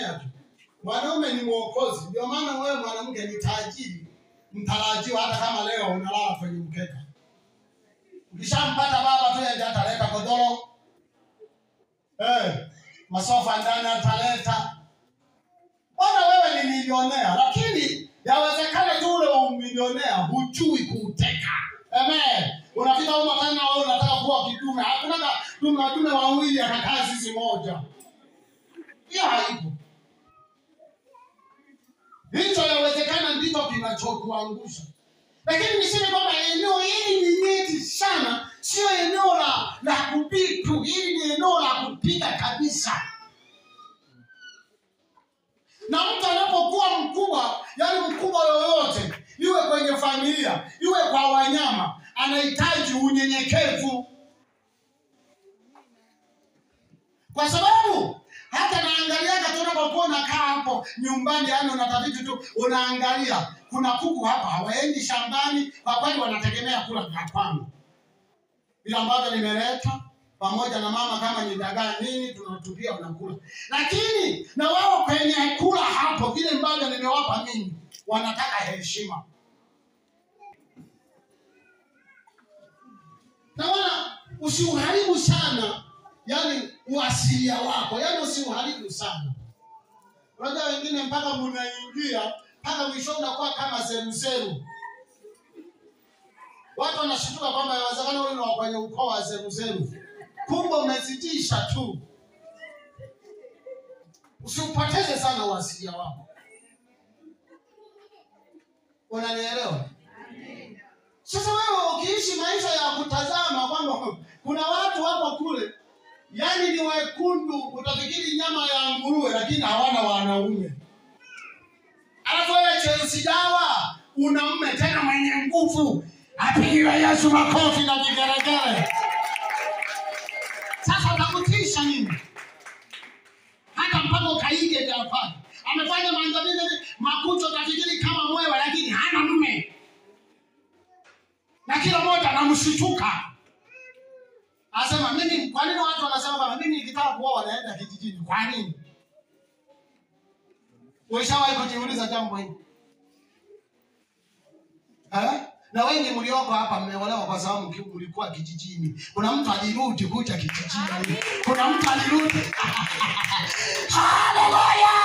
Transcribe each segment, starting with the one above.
unajionea tu. Mwanaume ni mwokozi. Ndio maana wewe mwanamke ni tajiri, mtarajiwa hata kama leo unalala kwenye mkeka. Ukishampata baba tu yeye ataleta godoro. Masofa ndani ataleta. Bwana wewe ni milionea, lakini yawezekana tu ule milionea hujui kuuteka. Amen. Unafika huko tena wewe unataka kuwa kidume. Hakuna dume wawili akakaa zizi moja. Hiyo haipo. Hicho yawezekana ndicho kinachokuangusha. Lakini niseme kwamba eneo hili ni nyeti sana, sio eneo la kupika tu, hili ni eneo la kupika kabisa. Na mtu anapokuwa mkubwa, yani mkubwa yoyote, iwe kwenye familia, iwe kwa wanyama, anahitaji unyenyekevu. Kwa sababu hata naangalia tunapokuwa nakaa hapo nyumbani, yani unatafiti tu unaangalia, kuna kuku hapa hawaendi shambani, kwa kweli wanategemea kula vya kwangu. Bila ambavyo nimeleta pamoja na mama kama ni dagaa nini tunatupia wanakula. Lakini na wao kwenye kula hapo vile ambavyo nimewapa mimi wanataka heshima. Na wala usiuharibu sana yani uasilia wako, yani usiuharibu sana. Unajua wengine mpaka mnaingia mpaka mwisho unakuwa kama zeruzeru. Watu wanashtuka kwamba yawezekana wewe ni kwenye ukoo wa zeruzeru. Kumbe umezidisha tu. Usipoteze sana uasilia wako. Unanielewa? Sasa wewe ukiishi maisha ya kutazama kwamba kuna watu hapo kule yani ni wekundu, utafikiri nyama ya nguruwe lakini hawana wanaume. Alafu wewe Chelsea dawa unaume tena mwenye nguvu, apigiwa Yesu makofi na vigeregere. Sasa utakutisha nini? Hata mpaka ukaige hapa. Amefanya maandalizi makucho utafikiri kama mwewe lakini hana mume. Na kila mmoja anamshituka. Asema mimi, kwa nini watu wanasema kama mimi nikitaka kuoa wanaenda kijijini? Kwa nini? Wewe kujiuliza jambo hili? Na wengi mlioko hapa mmeolewa kwa sababu mlikuwa kijijini. Kuna mtu alirudi kuja kijijini. Kuna mtu alirudi. Haleluya!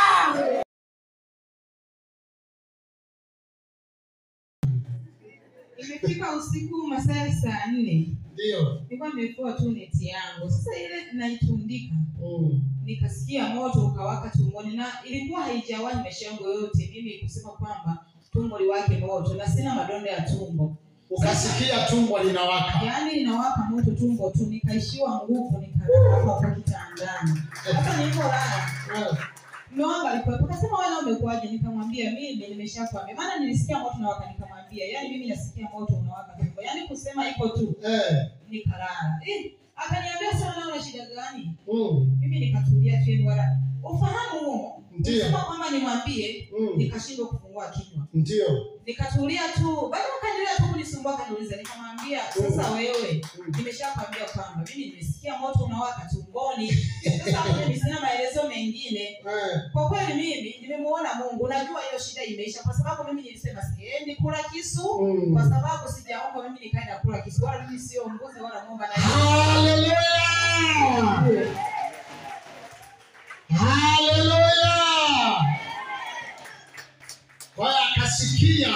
Imefika usiku masaa 4. Ndio. Nilikuwa nimefua tu neti yangu. Sasa ile naitundika. Nikasikia moto ukawaka tumboni na ilikuwa haijawahi maisha yangu yote mimi kusema kwamba tumbo liwake moto na sina madonda ya tumbo. Ukasikia tumbo linawaka. Yaani linawaka moto tumbo tu, nikaishiwa nguvu, nikalala hapo kitandani. Sasa nilipolala Noanga alikuwa akasema wewe umekuaje? Nikamwambia mimi nimeshakwambia. Maana nilisikia moto unawaka, nikamwambia yaani mimi nasikia moto unawaka tumbo. Yaani kusema iko tu. Nikalala. Akaniambia sana una shida gani? Mimi nikatulia tu wala ufahamu huo. Sema kwamba nimwambie, nikashindwa kufungua kinywa. Ndio. Nikatulia tu. Baada akaendelea tu kunisumbua kaniuliza, nikamwambia sasa wewe nimeshakwambia kwamba mimi nimesikia moto unawaka tumboni. Sasa mimi sina maelezo mengine. Kwa kweli mimi nimemuona Mungu. Najua hiyo shida imeisha kwa sababu mimi nilisema siendi kula kisu kwa sababu sijaomba mimi nikaenda kula kisu. Wala mimi sio mbuzi wala ng'ombe na Haleluya! Haleluya! Kwa akasikia